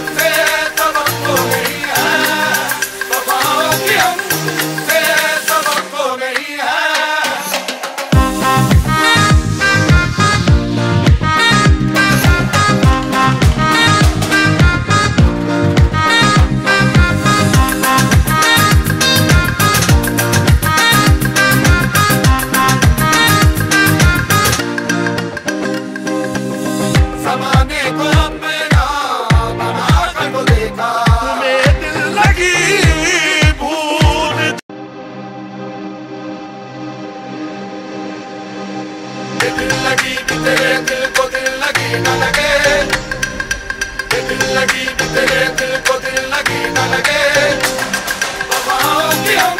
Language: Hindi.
हमसे सबक तो नहीं है, वफाओं की हमसे सबक तो नहीं है। ज़माने को अपना बनाकर तो देखा, तुम्हें दिल लगी भूल। दिल लगी भी तेरे दिल को दिल लगी न लगे, दिल लगी भी तेरे दिल को दिल लगी न लगे, वफाओं की हम